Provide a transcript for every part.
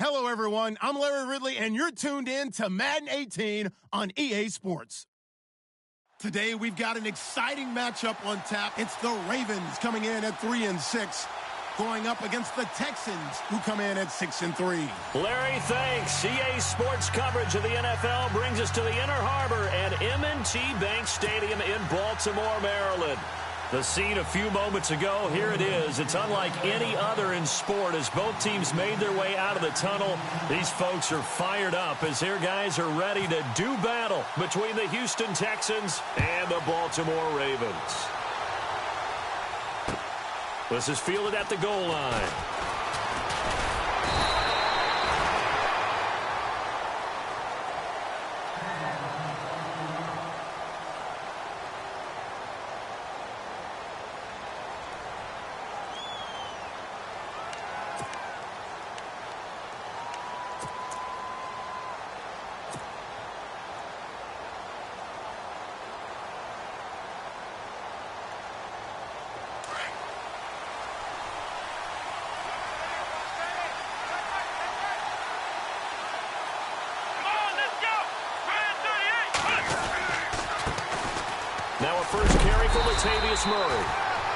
Hello, everyone. I'm Larry Ridley, and you're tuned in to Madden 18 on EA Sports. Today, we've got an exciting matchup on tap. It's the Ravens coming in at 3-6, going up against the Texans, who come in at 6-3. Larry, thanks. EA Sports coverage of the NFL brings us to the Inner Harbor at M&T Bank Stadium in Baltimore, Maryland. The scene a few moments ago, here it is. It's unlike any other in sport as both teams made their way out of the tunnel. These folks are fired up as their guys are ready to do battle between the Houston Texans and the Baltimore Ravens. This is fielded at the goal line. Now a first carry for Latavius Murray.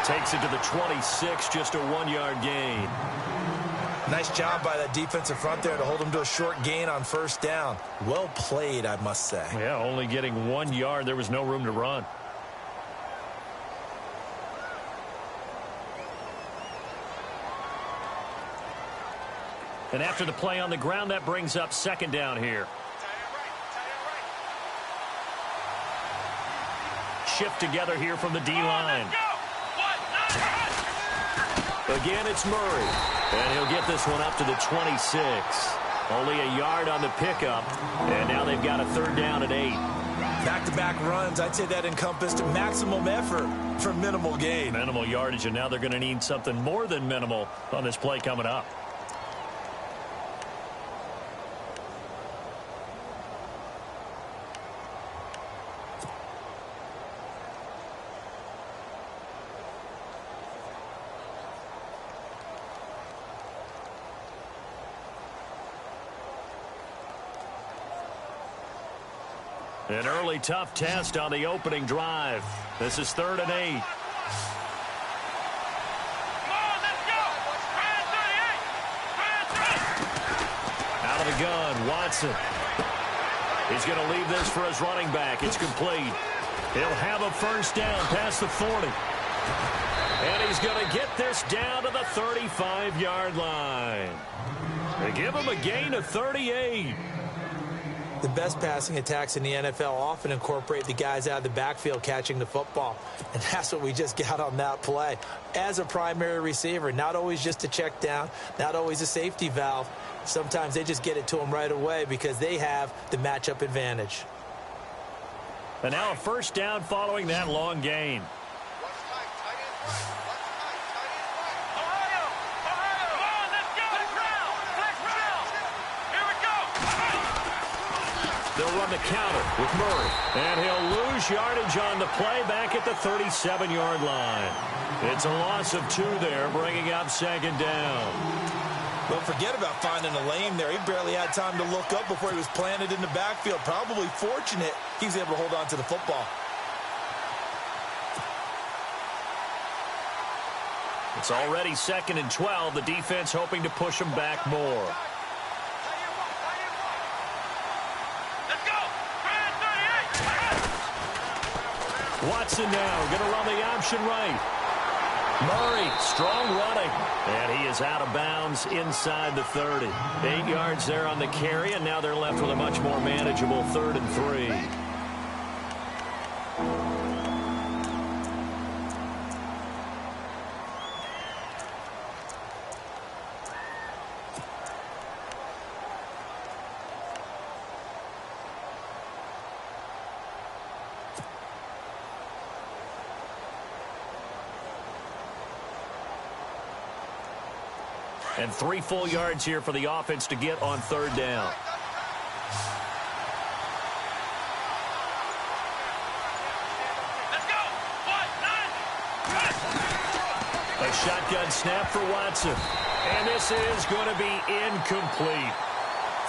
Takes it to the 26, just a 1-yard gain. Nice job by that defensive front there to hold him to a short gain on first down. Well played, I must say. Yeah, only getting 1 yard. There was no room to run. And after the play on the ground, that brings up second down here. Shift together here from the D-line. Again, it's Murray. And he'll get this one up to the 26. Only a yard on the pickup. And now they've got a third down and 8. Back-to-back runs, I'd say that encompassed maximum effort for minimal gain. Minimal yardage, and now they're going to need something more than minimal on this play coming up. An early tough test on the opening drive. This is 3rd and 8. Out of the gun, Watson. He's going to leave this for his running back. It's complete. He'll have a first down past the 40. And he's going to get this down to the 35-yard line. They give him a gain of 38. The best passing attacks in the NFL often incorporate the guys out of the backfield catching the football. And that's what we just got on that play. As a primary receiver, not always just a check down, not always a safety valve. Sometimes they just get it to them right away because they have the matchup advantage. And now a first down following that long gain. They'll run the counter with Murray. And he'll lose yardage on the play back at the 37-yard line. It's a loss of 2 there, bringing up second down. Don't forget about finding a lane there. He barely had time to look up before he was planted in the backfield. Probably fortunate he was able to hold on to the football. It's already 2nd and 12. The defense hoping to push him back more. Watson now going to run the option right. Murray, strong running. And he is out of bounds inside the 30. 8 yards there on the carry, and now they're left with a much more manageable 3rd and 3. And 3 full yards here for the offense to get on 3rd down. shotgun snap for Watson. And this is going to be incomplete.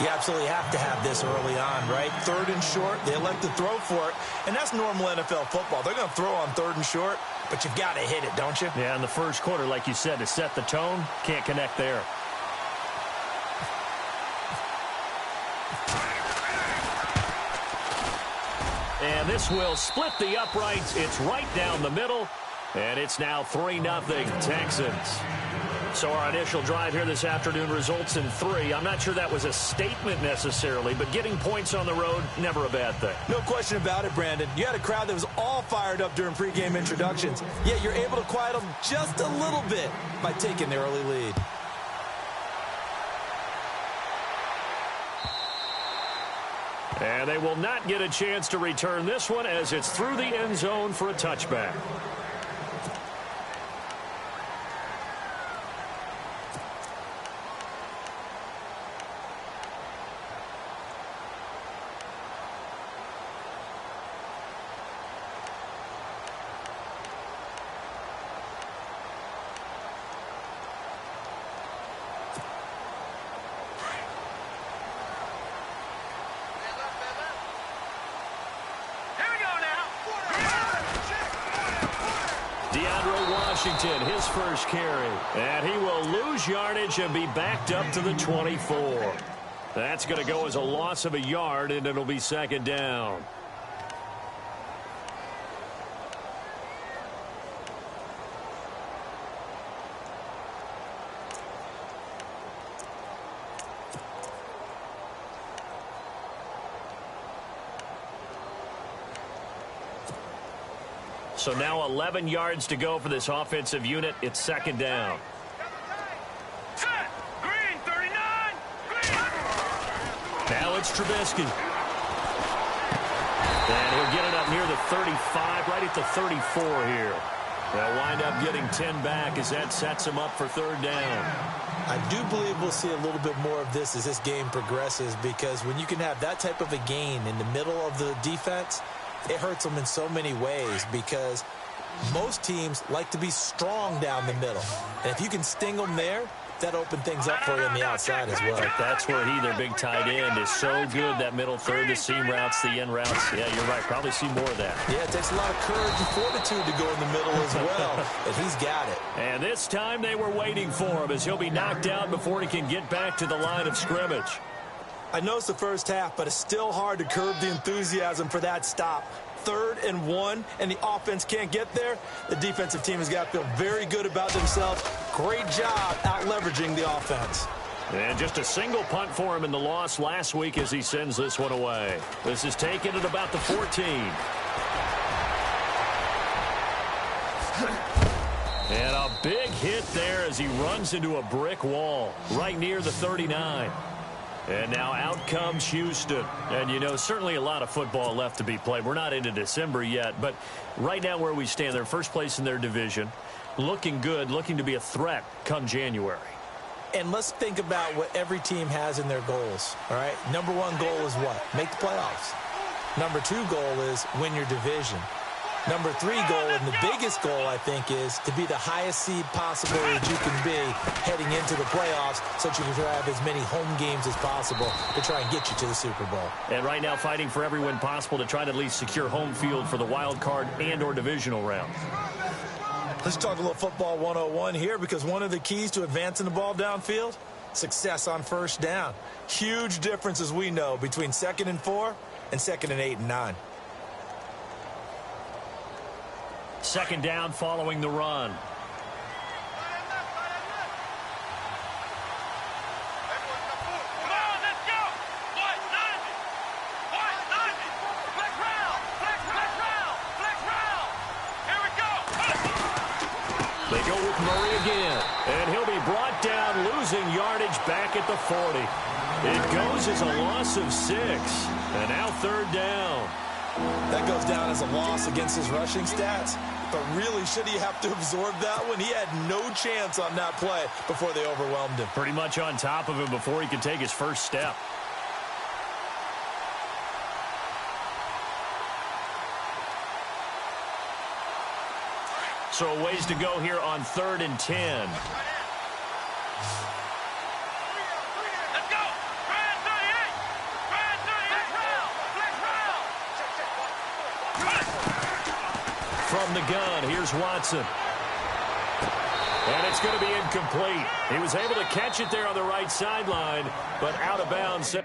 You absolutely have to have this early on, right? 3rd and short, they elect to throw for it, and that's normal NFL football. They're going to throw on 3rd and short, but you've got to hit it, don't you? Yeah, in the first quarter, like you said, to set the tone, can't connect there. And this will split the uprights. It's right down the middle, and it's now 3-0 Texans. So our initial drive here this afternoon results in 3. I'm not sure that was a statement necessarily, but getting points on the road, never a bad thing. No question about it, Brandon. You had a crowd that was all fired up during pregame introductions, yet you're able to quiet them just a little bit by taking the early lead. And they will not get a chance to return this one as it's through the end zone for a touchback. Washington, his first carry. And he will lose yardage and be backed up to the 24. That's going to go as a loss of a yard, and it'll be 2nd down. So now 11 yards to go for this offensive unit. It's 2nd down. Green, 39. Green. Now it's Trubisky. And he'll get it up near the 35, right at the 34 here. They'll wind up getting 10 back as that sets him up for 3rd down. I do believe we'll see a little bit more of this as this game progresses, because when you can have that type of a gain in the middle of the defense, it hurts them in so many ways, because most teams like to be strong down the middle. And if you can sting them there, that opens things up for you on the outside as well. That's where their big tight end, is so good, that middle third, the seam routes, the end routes. Yeah, you're right. Probably see more of that. Yeah, it takes a lot of courage and fortitude to go in the middle as well, and he's got it. And this time they were waiting for him, as he'll be knocked out before he can get back to the line of scrimmage. I know it's the first half, but it's still hard to curb the enthusiasm for that stop. 3rd and 1, and the offense can't get there. The defensive team has got to feel very good about themselves. Great job out-leveraging the offense. And just a single punt for him in the loss last week as he sends this one away. This is taken at about the 14. And a big hit there as he runs into a brick wall right near the 39. And now out comes Houston. And, you know, certainly a lot of football left to be played. We're not into December yet, but right now where we stand, they're first place in their division. Looking good, looking to be a threat come January. And let's think about what every team has in their goals, all right? Number 1 goal is what? Make the playoffs. Number 2 goal is win your division. Number 3 goal, and the biggest goal, I think, is to be the highest seed possible that you can be heading into the playoffs, so that you can have as many home games as possible to try and get you to the Super Bowl. And right now fighting for every win possible to try to at least secure home field for the wild card and or divisional round. Let's talk a little football 101 here, because one of the keys to advancing the ball downfield, success on first down. Huge difference, as we know, between 2nd and 4 and 2nd and 8 and 9. 2nd down following the run. They go with Murray again, and he'll be brought down, losing yardage back at the 40. It goes as a loss of 6, and now 3rd down. That goes down as a loss against his rushing stats. But really, should he have to absorb that one? He had no chance on that play before they overwhelmed him. Pretty much on top of him before he could take his first step. So a ways to go here on 3rd and 10. Let's go. Brad 38. Brad 38. From the gun, here's Watson. And it's going to be incomplete. He was able to catch it there on the right sideline, but out of bounds.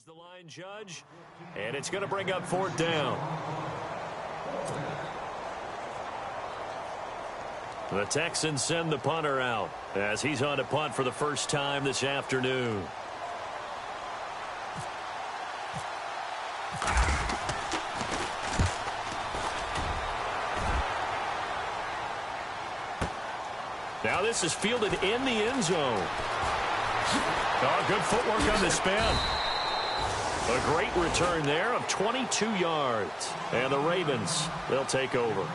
the line judge, and it's going to bring up 4th down. The Texans send the punter out as he's on to punt for the first time this afternoon. Now this is fielded in the end zone. Oh, good footwork on the spin. A great return there of 22 yards. And the Ravens, they'll take over.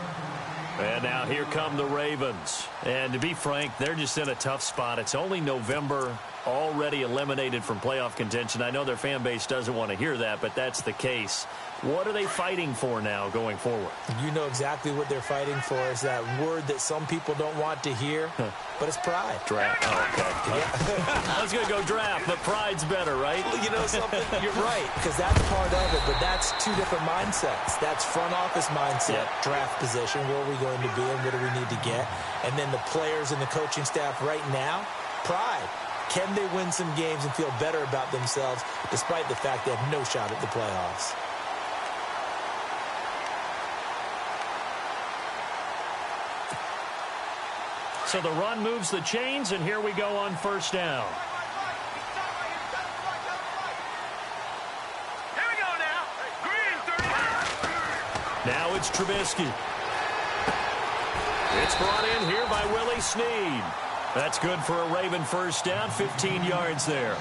And now here come the Ravens. And to be frank, they're just in a tough spot. It's only November, already eliminated from playoff contention. I know their fan base doesn't want to hear that, but that's the case. What are they fighting for now going forward? You know exactly what they're fighting for. Is that word that some people don't want to hear, but it's pride. Draft. Oh, okay. Yeah. I was going to go draft, but pride's better, right? Well, you know something? You're right, because that's part of it, but that's two different mindsets. That's front office mindset, draft position, where are we going to be and what do we need to get? And then the players and the coaching staff right now, pride. Can they win some games and feel better about themselves despite the fact they have no shot at the playoffs? So the run moves the chains, and here we go on 1st down. Here we go now. Green 39. Now it's Trubisky. It's brought in here by Willie Snead. That's good for a Raven 1st down, 15 yards there.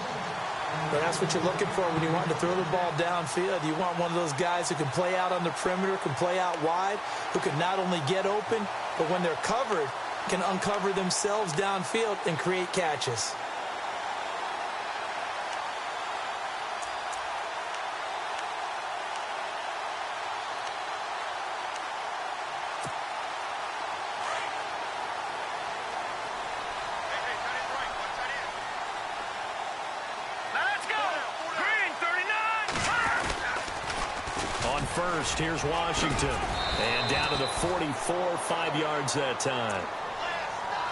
But that's what you're looking for when you want to throw the ball downfield. You want one of those guys who can play out on the perimeter, can play out wide, who can not only get open, but when they're covered, can uncover themselves downfield and create catches. Let's go. Green 39. On 1st, here's Washington. And down to the 44, 5 yards that time.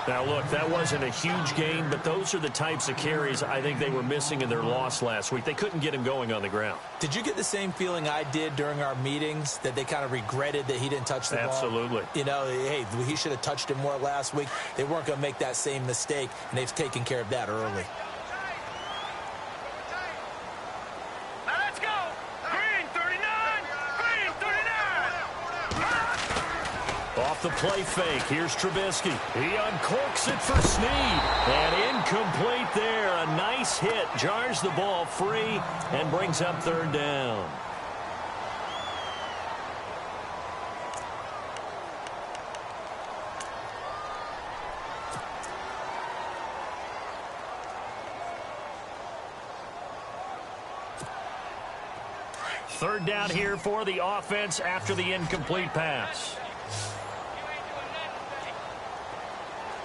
Now, look, that wasn't a huge gain, but those are the types of carries I think they were missing in their loss last week. They couldn't get him going on the ground. Did you get the same feeling I did during our meetings, that they kind of regretted that he didn't touch the ball? Absolutely. You know, hey, he should have touched it more last week. They weren't going to make that same mistake, and they've taken care of that early. Let's go. Green 39. Green 39. Off the play fake, here's Trubisky. He uncorks it for Snead. And incomplete there. A nice hit. Jars the ball free and brings up 3rd down. Third down here for the offense after the incomplete pass.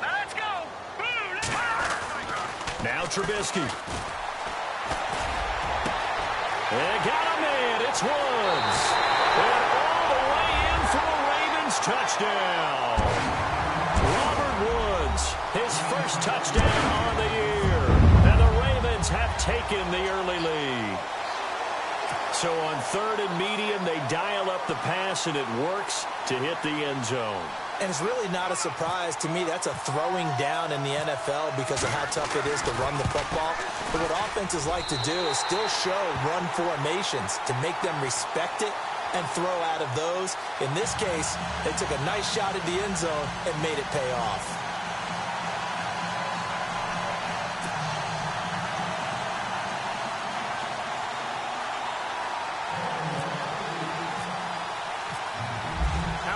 Let's go. Now Trubisky. And got a man. It's Woods. And all the way in for a Ravens touchdown. Robert Woods, his first touchdown on the year. And the Ravens have taken the early lead. So on 3rd and medium, they dial up the pass, and it works to hit the end zone. And it's really not a surprise to me. That's a throwing down in the NFL because of how tough it is to run the football. But what offenses like to do is still show run formations to make them respect it and throw out of those. In this case, they took a nice shot at the end zone and made it pay off.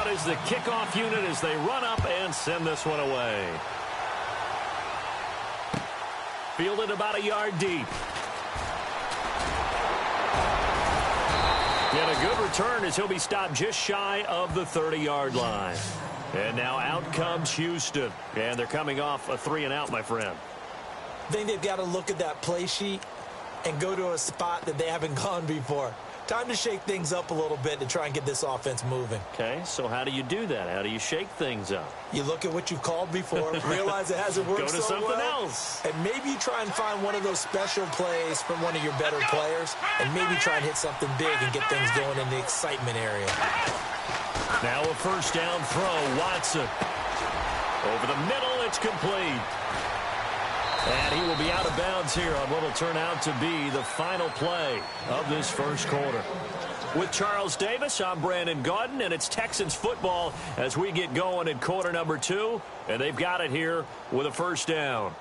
Is the kickoff unit as they run up and send this one away. Fielded about a yard deep. Get a good return as he'll be stopped just shy of the 30-yard line. And now out comes Houston. And they're coming off a 3-and-out, my friend. I think they've got to look at that play sheet and go to a spot that they haven't gone before. Time to shake things up a little bit to try and get this offense moving. Okay, so how do you do that? How do you shake things up? You look at what you called before, realize it hasn't worked Go to so something well, else. and maybe you try and find one of those special plays from one of your better players, and maybe try and hit something big and get things going in the excitement area. Now a first down throw, Watson. Over the middle, it's complete. And he will be out of bounds here on what will turn out to be the final play of this first quarter. With Charles Davis, I'm Brandon Gaudin, and it's Texans football as we get going in quarter number 2. And they've got it here with a first down.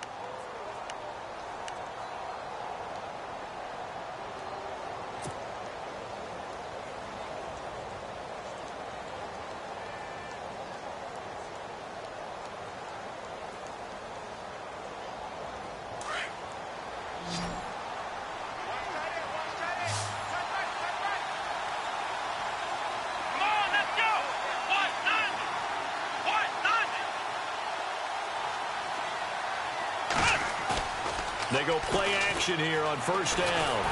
They go play action here on first down.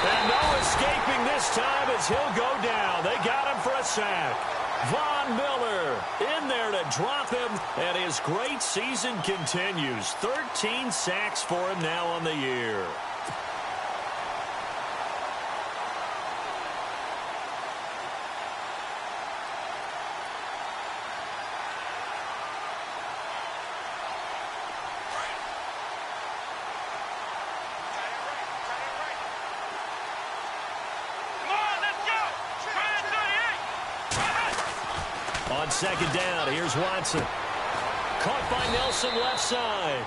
And no escaping this time as he'll go down. They got him for a sack. Von Miller in there to drop him, and his great season continues. 13 sacks for him now on the year. On second down, here's Watson. Caught by Nelson left side.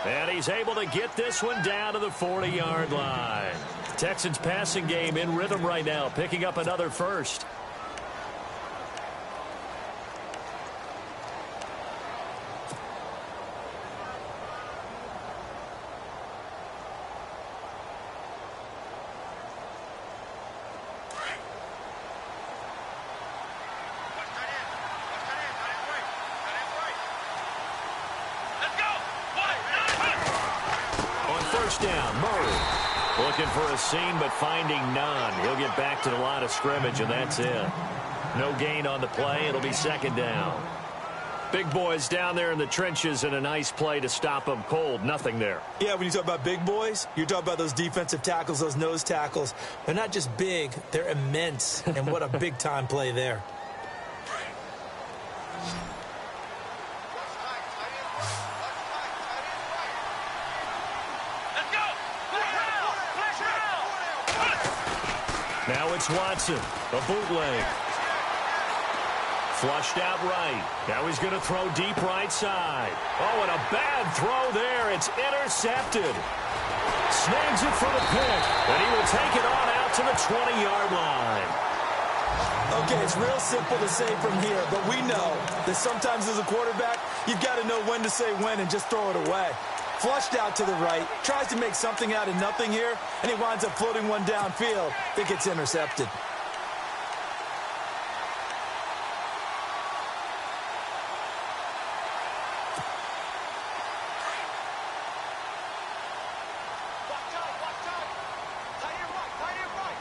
And he's able to get this one down to the 40-yard line. Texans passing game in rhythm right now, picking up another first. Down, Murray looking for a seam but finding none. He'll get back to the line of scrimmage, and that's it. No gain on the play. It'll be second down. Big boys down there in the trenches, and a nice play to stop them cold. Nothing there. Yeah, when you talk about big boys, you're talking about those defensive tackles, those nose tackles. They're not just big, they're immense, and what a big-time play there. Now it's Watson, a bootleg. Flushed out right. Now he's going to throw deep right side. Oh, and a bad throw there. It's intercepted. Snags it for the pick, and he will take it on out to the 20-yard line. Okay, it's real simple to say from here, but we know that sometimes as a quarterback, you've got to know when to say when and just throw it away. Flushed out to the right, tries to make something out of nothing here, and he winds up floating one downfield that gets intercepted.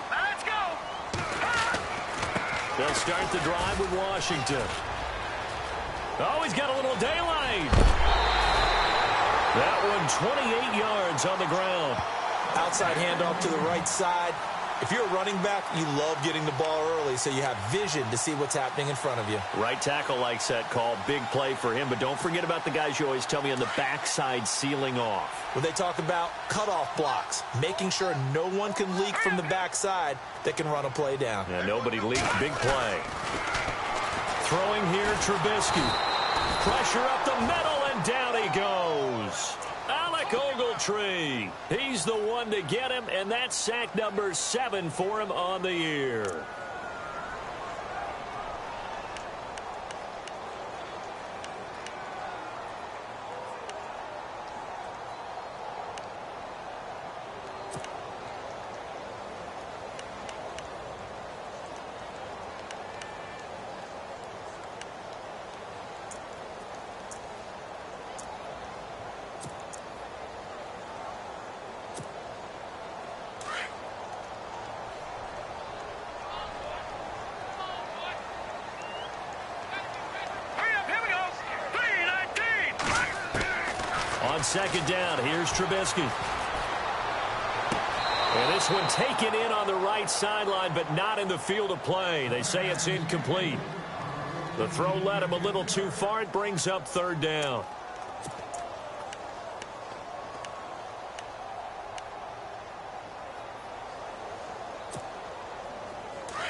Let's go! They'll start the drive with Washington. Oh, he's got a little daylight. That one 28 yards on the ground. Outside handoff to the right side. If you're a running back, you love getting the ball early so you have vision to see what's happening in front of you. Right tackle likes that call. Big play for him, but don't forget about the guys you always tell me on the backside sealing off. When they talk about cutoff blocks, making sure no one can leak from the backside that can run a play down. Yeah, nobody leaked. Big play. Throwing here, Trubisky. Pressure up the middle, and down he goes. Alec Ogletree. He's the one to get him, and that's sack number 7 for him on the year. on second down. Here's Trubisky. And this one taken in on the right sideline, but not in the field of play. They say it's incomplete. The throw led him a little too far. It brings up third down.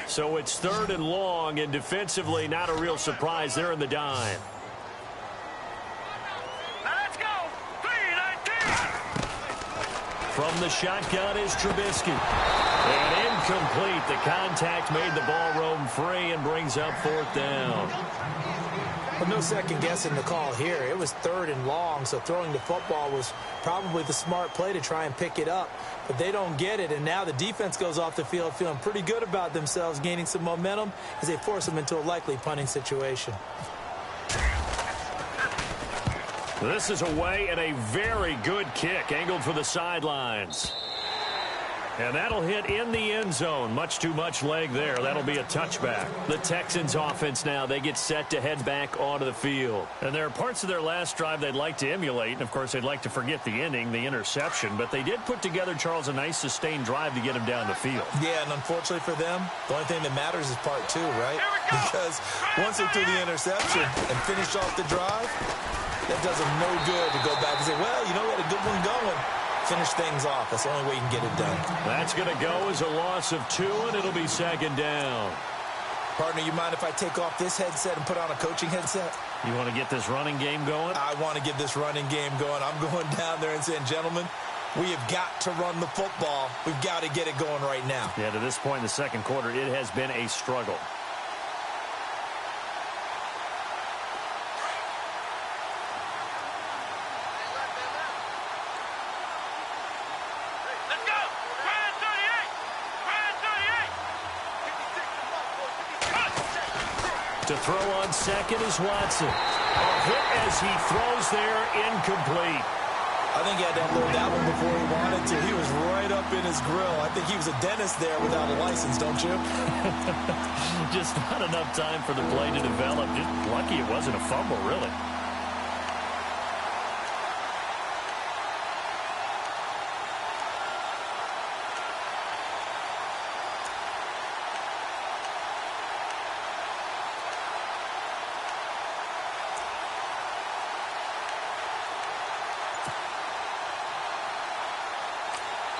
So it's third and long, and defensively not a real surprise. They're in the dime. Let's go. 3-19. From the shotgun is Trubisky. And incomplete. The contact made the ball roam free and brings up fourth down. Well, no second guessing the call here. It was third and long, so throwing the football was probably the smart play to try and pick it up. But they don't get it, and now the defense goes off the field feeling pretty good about themselves, gaining some momentum as they force them into a likely punting situation. This is away and a very good kick, angled for the sidelines. And that'll hit in the end zone. Much too much leg there. That'll be a touchback. The Texans offense now, they get set to head back onto the field. And there are parts of their last drive they'd like to emulate. And, of course, they'd like to forget the ending, the interception. But they did put together, Charles, a nice sustained drive to get him down the field. Yeah, and unfortunately for them, the only thing that matters is part two, right? Because once they threw the interception and finished off the drive, that does them no good to go back and say, well, you know, we had a good one going. Finish things off. That's the only way you can get it done. That's going to go as a loss of 2, and it'll be second down. Partner, you mind if I take off this headset and put on a coaching headset? You want to get this running game going? I want to get this running game going. I'm going down there and saying, gentlemen, we have got to run the football. We've got to get it going right now. Yeah, to this point in the second quarter, it has been a struggle. To throw on second is Watson. A hit as he throws there, incomplete. I think he had to unload that one before he wanted to. He was right up in his grill. I think he was a dentist there without a license, don't you? Just not enough time for the play to develop. Just lucky it wasn't a fumble, really.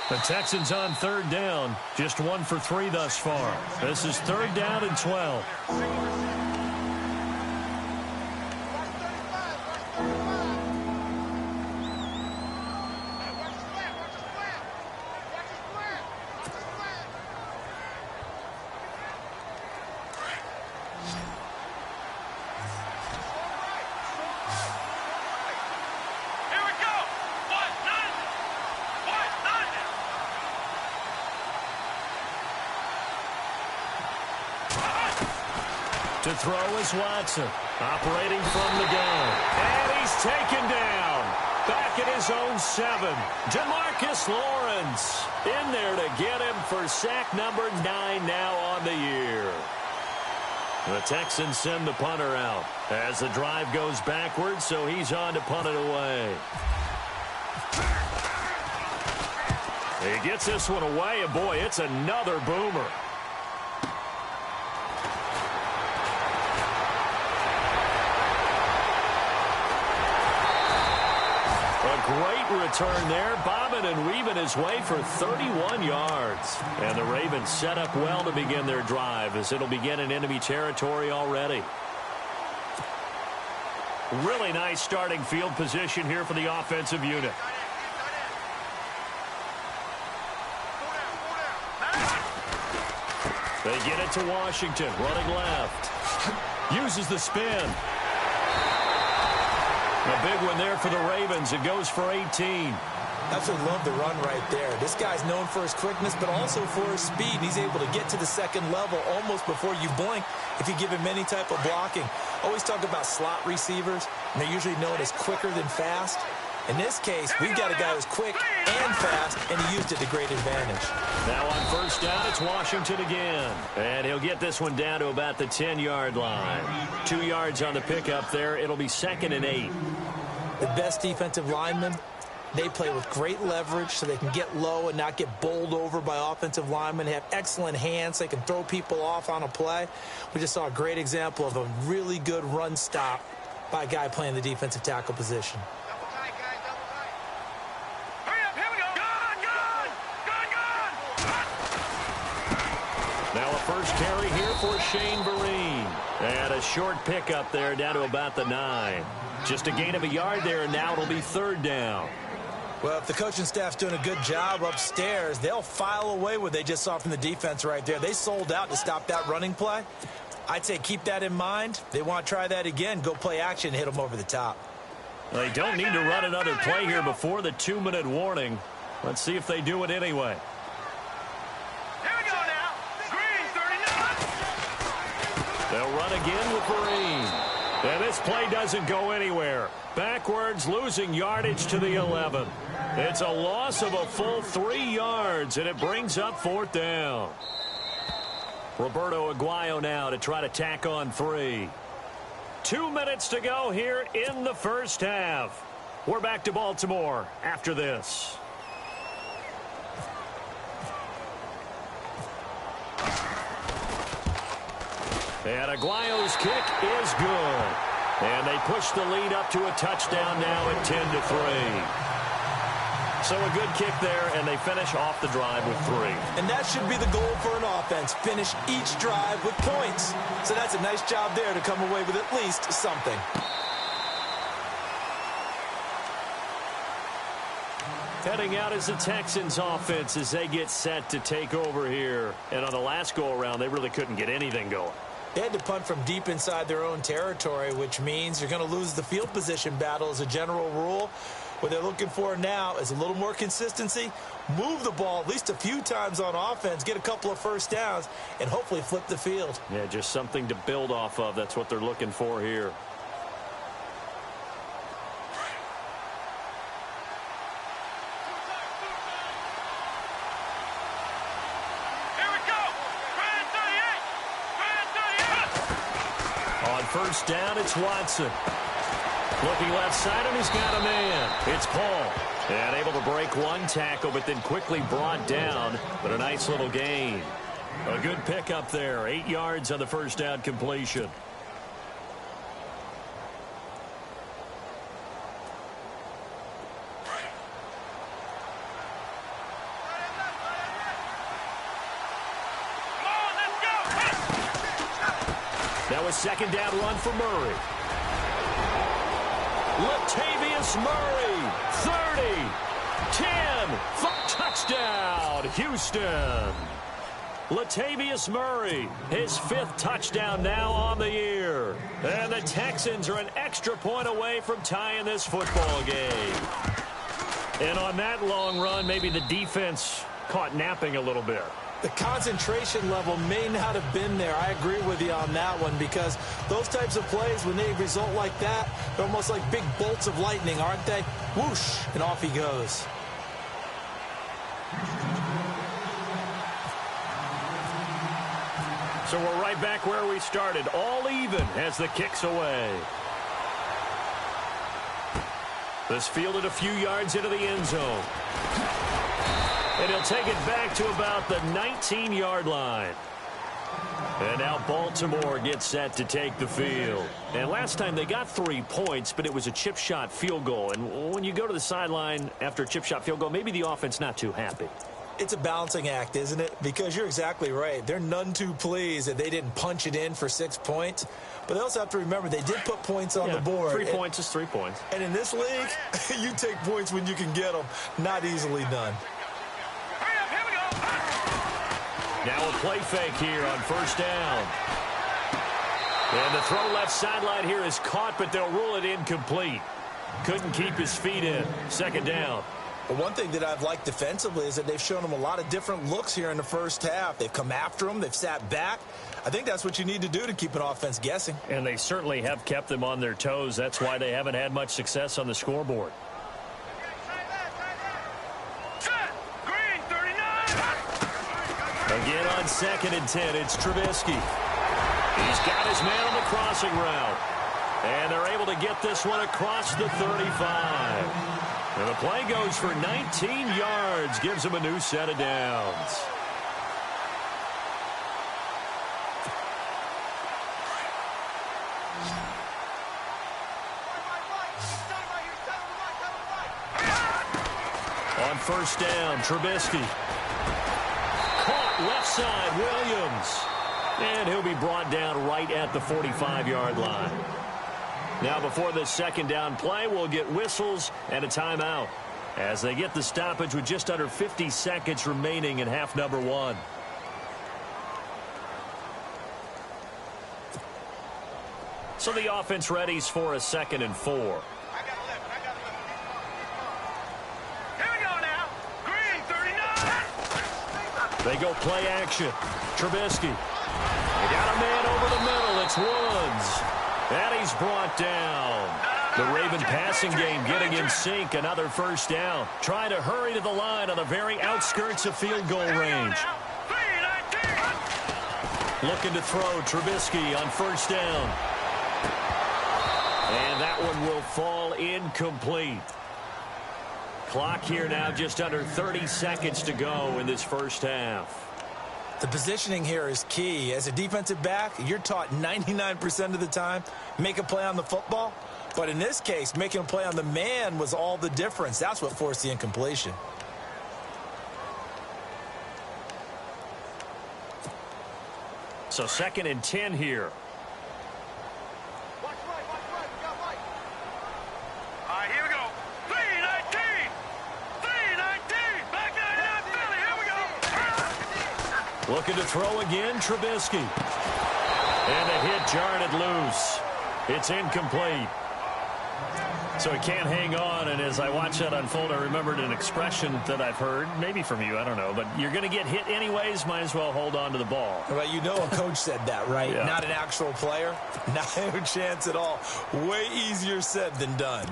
The Texans on third down, just 1 for 3 thus far. This is third down and 12. To throw is Watson, operating from the gun. And he's taken down. Back at his own 7. Jamarcus Lawrence in there to get him for sack number 9 now on the year. The Texans send the punter out as the drive goes backwards, so he's on to punt it away. He gets this one away, and boy, it's another boomer. Great return there, bobbing and weaving his way for 31 yards. And the Ravens set up well to begin their drive as it'll begin in enemy territory already. Really nice starting field position here for the offensive unit. They get it to Washington, running left. Uses the spin. A big one there for the Ravens. It goes for 18. Absolutely love the run right there. This guy's known for his quickness, but also for his speed. He's able to get to the second level almost before you blink if you give him any type of blocking. Always talk about slot receivers, and they're usually known as quicker than fast. In this case, we've got a guy who's quick and fast, and he used it to great advantage. Now on first down, it's Washington again. And he'll get this one down to about the 10-yard line. 2 yards on the pickup there. It'll be 2nd and 8. The best defensive linemen, they play with great leverage so they can get low and not get bowled over by offensive linemen. They have excellent hands. They can throw people off on a play. We just saw a great example of a really good run stop by a guy playing the defensive tackle position. Double tight, guys, double tight. Hurry up, here we go. Gun! Now a first carry here for Shane Vereen. And a short pickup there down to about the 9. Just a gain of a yard there, and now it'll be 3rd down. Well, if the coaching staff's doing a good job upstairs, they'll file away what they just saw from the defense right there. They sold out to stop that running play. I'd say keep that in mind. They want to try that again, go play action, hit them over the top. They don't need to run another play here before the 2-minute warning. Let's see if they do it anyway. Here we go now. Green, 39. They'll run again with Vereen. And this play doesn't go anywhere. Backwards, losing yardage to the 11. It's a loss of a full 3 yards, and it brings up 4th down. Roberto Aguayo now to try to tack on 3. 2 minutes to go here in the first half. We're back to Baltimore after this. And Aguayo's kick is good. And they push the lead up to a touchdown now at 10-3. So a good kick there, and they finish off the drive with 3. And that should be the goal for an offense, finish each drive with points. So that's a nice job there to come away with at least something. Heading out is the Texans offense as they get set to take over here. And on the last go-around, they really couldn't get anything going. They had to punt from deep inside their own territory, which means you're going to lose the field position battle as a general rule. What they're looking for now is a little more consistency, move the ball at least a few times on offense, get a couple of first downs, and hopefully flip the field. Yeah, just something to build off of. That's what they're looking for here. First down, it's Watson. Looking left side, and he's got a man. It's Paul. And able to break one tackle, but then quickly brought down. But a nice little gain. A good pickup there. 8 yards on the first down completion. Now a second down run for Murray. Latavius Murray, 30, 10, touchdown, Houston. Latavius Murray, his 5th touchdown now on the year. And the Texans are an extra point away from tying this football game. And on that long run, maybe the defense caught napping a little bit. The concentration level may not have been there. I agree with you on that one, because those types of plays, when they result like that, they're almost like big bolts of lightning, aren't they? Whoosh, and off he goes. So we're right back where we started, all even as the kick's away. This fielded a few yards into the end zone. And he'll take it back to about the 19-yard line. And now Baltimore gets set to take the field. And last time they got 3 points, but it was a chip shot field goal. And when you go to the sideline after a chip shot field goal, maybe the offense not too happy. It's a balancing act, isn't it? Because you're exactly right. They're none too pleased that they didn't punch it in for 6 points. But they also have to remember they did put points on the board. 3 points is 3 points. And in this league, you take points when you can get them. Not easily done. Now a play fake here on first down. And the throw left sideline here is caught, but they'll rule it incomplete. Couldn't keep his feet in. Second down. Well, one thing that I've liked defensively is that they've shown them a lot of different looks here in the first half. They've come after them. They've sat back. I think that's what you need to do to keep an offense guessing. And they certainly have kept them on their toes. That's why they haven't had much success on the scoreboard. Again on 2nd and 10, it's Trubisky. He's got his man on the crossing route. And they're able to get this one across the 35. And the play goes for 19 yards, gives them a new set of downs. On first down, Trubisky. Caught left side, Williams. And he'll be brought down right at the 45-yard line. Now before this second down play, we'll get whistles and a timeout as they get the stoppage with just under 50 seconds remaining in half number one. So the offense readies for a 2nd and 4. They go play action. Trubisky. They got a man over the middle. It's Woods. And he's brought down. The Raven passing game getting in sync. Another first down. Trying to hurry to the line on the very outskirts of field goal range. Looking to throw. Trubisky on first down. And that one will fall incomplete. Clock here now just under 30 seconds to go in this first half. The positioning here is key. As a defensive back, you're taught 99% of the time, make a play on the football. But in this case, making a play on the man was all the difference. That's what forced the incompletion. So 2nd and 10 here. Looking to throw again, Trubisky. And the hit jarred it loose. It's incomplete. So he can't hang on, and as I watch that unfold, I remembered an expression that I've heard, maybe from you, I don't know, but you're going to get hit anyways, might as well hold on to the ball. Well, you know a coach said that, right? Yeah. Not an actual player. Not a chance at all. Way easier said than done.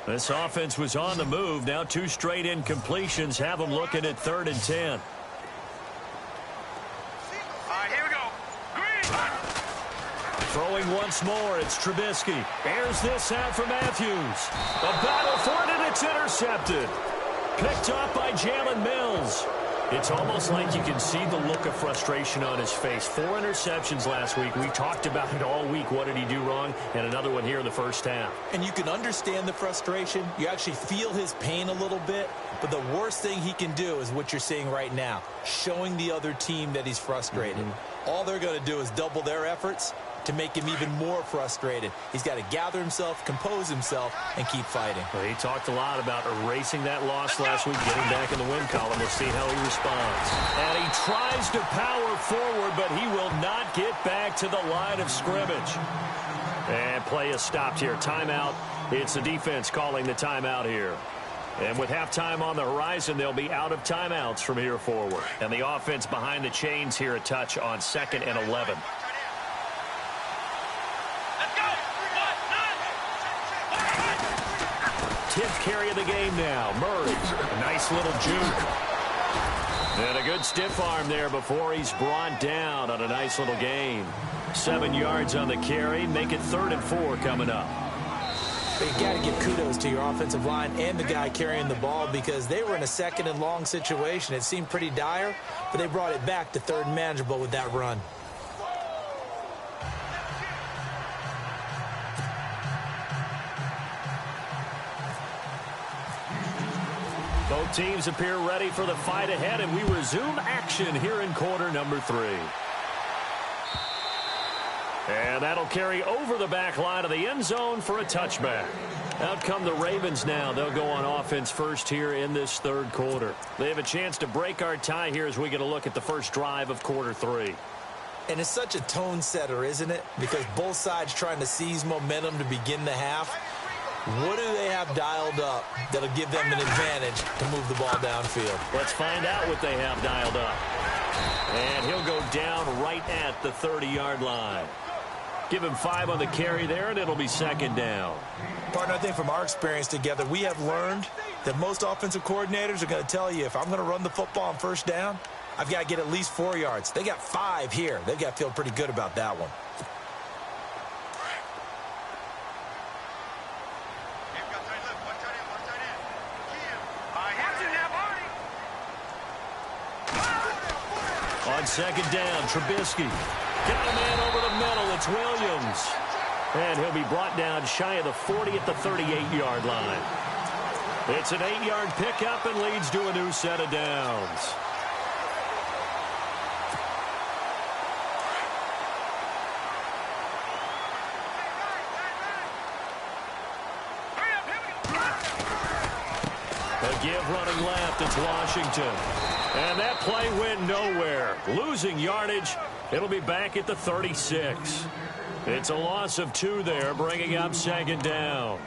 This offense was on the move. Now 2 straight incompletions have them looking at 3rd and 10. All right, here we go. Green. Throwing once more, it's Trubisky. Airs this out for Matthews. A battle for it, and it's intercepted. Picked off by Jalen Mills. It's almost like you can see the look of frustration on his face. 4 interceptions last week. We talked about it all week. What did he do wrong? And another one here in the first half. And you can understand the frustration. You actually feel his pain a little bit. But the worst thing he can do is what you're seeing right now, showing the other team that he's frustrated. All they're going to do is double their efforts to make him even more frustrated. He's got to gather himself, compose himself, and keep fighting. Well, he talked a lot about erasing that loss last week, getting back in the win column. We'll see how he responds. And he tries to power forward, but he will not get back to the line of scrimmage. And play is stopped here. Timeout. It's the defense calling the timeout here. And with halftime on the horizon, they'll be out of timeouts from here forward. And the offense behind the chains here a touch on 2nd and 11. Tenth carry of the game now. Murray, a nice little juke. And a good stiff arm there before he's brought down on a nice little gain. 7 yards on the carry. Make it 3rd and 4 coming up. But you got to give kudos to your offensive line and the guy carrying the ball because they were in a 2nd and long situation. It seemed pretty dire, but they brought it back to 3rd and manageable with that run. Both teams appear ready for the fight ahead, and we resume action here in quarter number 3. And that'll carry over the back line of the end zone for a touchback. Out come the Ravens now. They'll go on offense first here in this 3rd quarter. They have a chance to break our tie here as we get a look at the first drive of quarter 3. And it's such a tone setter, isn't it? Because both sides trying to seize momentum to begin the half. What do they have dialed up that'll give them an advantage to move the ball downfield? Let's find out what they have dialed up. And he'll go down right at the 30-yard line. Give him 5 on the carry there, and it'll be second down. Partner, I think from our experience together, we have learned that most offensive coordinators are going to tell you, if I'm going to run the football on first down, I've got to get at least 4 yards. They got 5 here. They've got to feel pretty good about that one. On second down, Trubisky. Got a man over the middle. It's Williams. And he'll be brought down shy of the 40 at the 38-yard line. It's an 8-yard pickup and leads to a new set of downs. A give running left. It's Washington. And that play went nowhere. Losing yardage. It'll be back at the 36. It's a loss of 2 there, bringing up second down.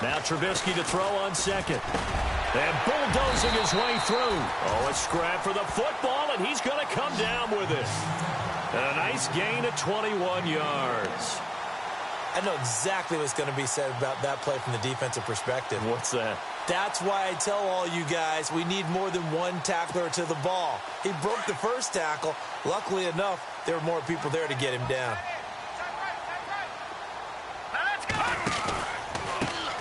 Now Trubisky to throw on second. And bulldozing his way through. Oh, a scrap for the football, and he's going to come down with it. And a nice gain of 21 yards. I know exactly what's going to be said about that play from the defensive perspective. What's that? That's why I tell all you guys we need more than one tackler to the ball. He broke the first tackle. Luckily enough, there were more people there to get him down.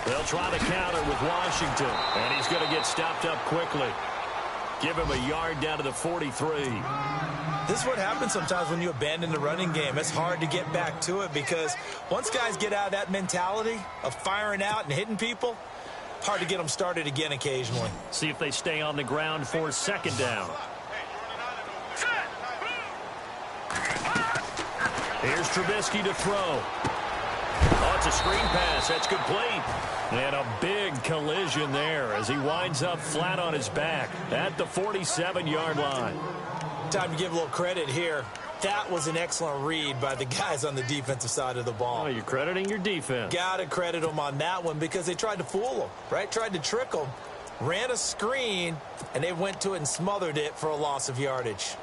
They'll try to counter with Washington, and he's going to get stopped up quickly. Give him a yard down to the 43. This is what happens sometimes when you abandon the running game. It's hard to get back to it because once guys get out of that mentality of firing out and hitting people, hard to get them started again occasionally. See if they stay on the ground for second down. Here's Trubisky to throw. Oh, it's a screen pass. That's complete. And a big collision there as he winds up flat on his back at the 47-yard line. Time to give a little credit here. That was an excellent read by the guys on the defensive side of the ball. Oh, you're crediting your defense. Got to credit them on that one because they tried to fool them, right? Tried to trick them. Ran a screen, and they went to it and smothered it for a loss of yardage.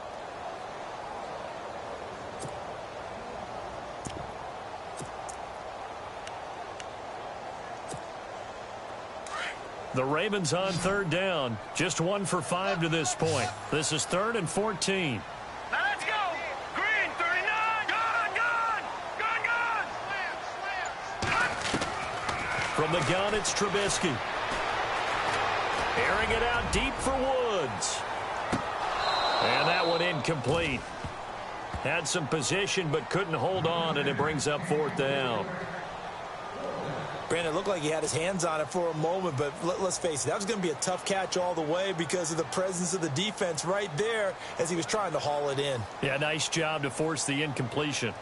The Ravens on third down. Just 1 for 5 to this point. This is 3rd and 14. Now let's go. Green, 39. Gun. From the gun, it's Trubisky. Airing it out deep for Woods. And that one incomplete. Had some position but couldn't hold on, and it brings up 4th down. Brandon, it looked like he had his hands on it for a moment, but let's face it, that was going to be a tough catch all the way because of the presence of the defense right there as he was trying to haul it in. Yeah, nice job to force the incompletion.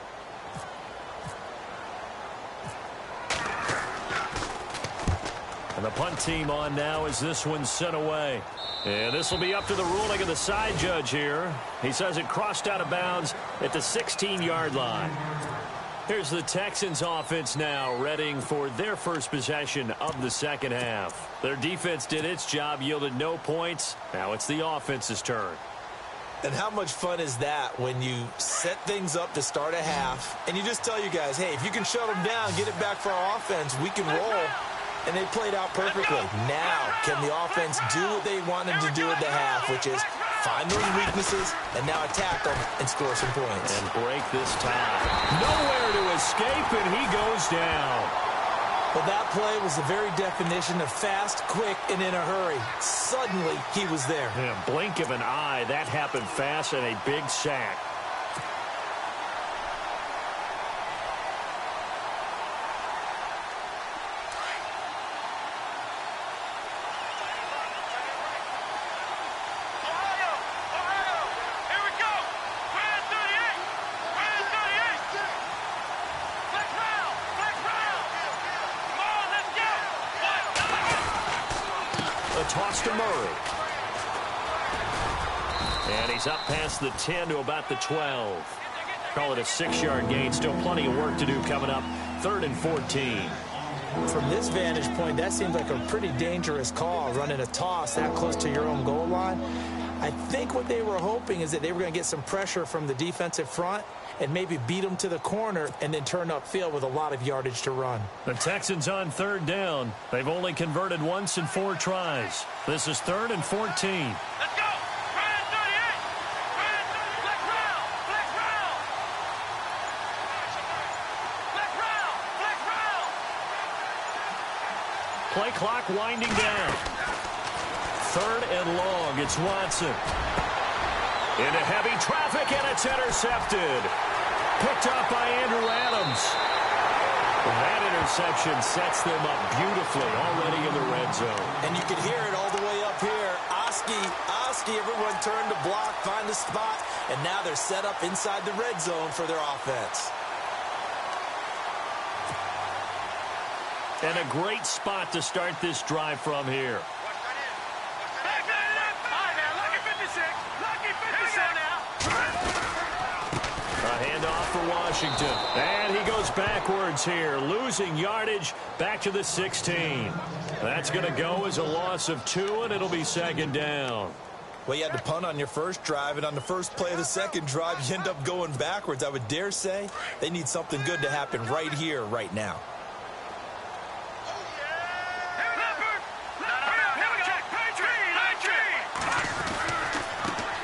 And the punt team on now as this one's sent away. And this will be up to the ruling of the side judge here. He says it crossed out of bounds at the 16-yard line. Here's the Texans offense now, readying for their first possession of the second half. Their defense did its job, yielded no points. Now it's the offense's turn. And how much fun is that when you set things up to start a half, and you just tell you guys, hey, if you can shut them down, get it back for our offense, we can roll. And they played out perfectly. Now, can the offense do what they wanted to do at the half, which is find those weaknesses and now attack them and score some points. And break this tie. Nowhere to escape, and he goes down. Well, that play was the very definition of fast, quick, and in a hurry. Suddenly, he was there. In a blink of an eye, that happened fast and a big sack. toss to Murray. And he's up past the 10 to about the 12. Call it a 6-yard gain. Still plenty of work to do coming up. 3rd and 14. From this vantage point, that seems like a pretty dangerous call, running a toss that close to your own goal line. I think what they were hoping is that they were going to get some pressure from the defensive front and maybe beat them to the corner and then turn upfield with a lot of yardage to run. The Texans on 3rd down. They've only converted once in 4 tries. This is 3rd and 14. Let's go! Ryan 38! Ryan 30! Black round! Black round! Black round! Black round! Play clock winding down. 3rd and long. It's Watson. Into heavy traffic, and it's intercepted. Picked up by Andrew Adams. That interception sets them up beautifully already in the red zone. And you can hear it all the way up here. Oski, everyone turned to block, find a spot, and now they're set up inside the red zone for their offense. And a great spot to start this drive from here. A handoff for Washington. And he goes backwards here, losing yardage back to the 16. That's going to go as a loss of 2, and it'll be 2nd down. Well, you had to punt on your first drive, and on the first play of the second drive, you end up going backwards. I would dare say they need something good to happen right here, right now.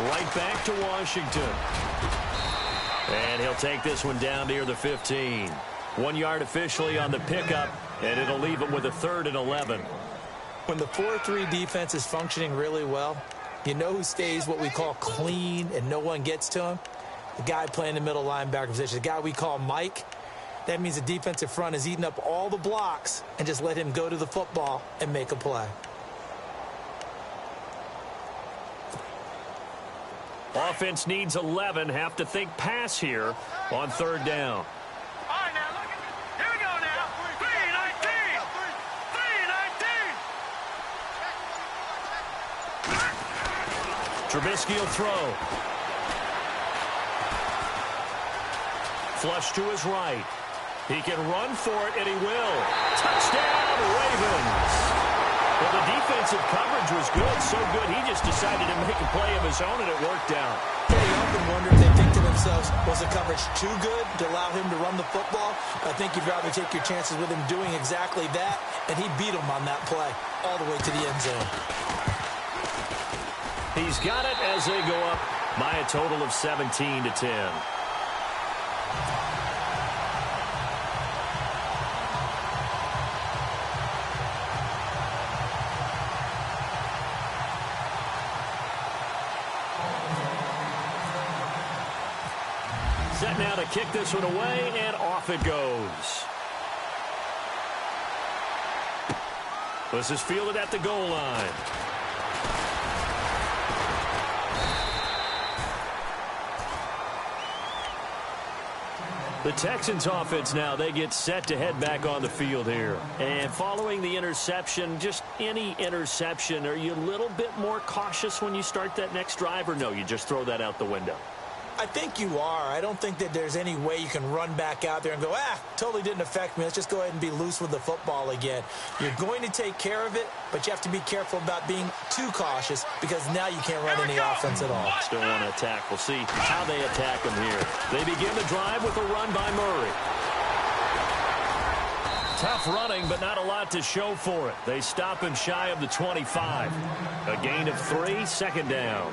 Right back to Washington. And he'll take this one down near the 15. 1 yard officially on the pickup, and it'll leave him with a 3rd and 11. When the 4-3 defense is functioning really well, you know who stays what we call clean and no one gets to him? The guy playing the middle linebacker position, the guy we call Mike. That means the defensive front is eating up all the blocks and just let him go to the football and make a play. Offense needs 11. Have to think pass here on 3rd down. All right, now, look at this. Here we go now. 3-19. 3-19. Trubisky will throw. Flush to his right. He can run for it, and he will. Touchdown, Ravens. Well, the defensive coverage was good, so good he just decided to make a play of his own, and it worked out. You often wonder if they think to themselves, was the coverage too good to allow him to run the football? I think you'd rather take your chances with him doing exactly that, and he beat him on that play all the way to the end zone. He's got it as they go up by a total of 17-10. Set now to kick this one away, and off it goes. This is fielded at the goal line. The Texans offense now, they get set to head back on the field here. And following the interception, just any interception, are you a little bit more cautious when you start that next drive, or no, you just throw that out the window? I think you are. I don't think that there's any way you can run back out there and go, totally didn't affect me. Let's just go ahead and be loose with the football again. You're going to take care of it, but you have to be careful about being too cautious because now you can't run any offense at all. Still want to attack. We'll see how they attack them here. They begin the drive with a run by Murray. Tough running, but not a lot to show for it. They stop him shy of the 25. A gain of 3, 2nd down.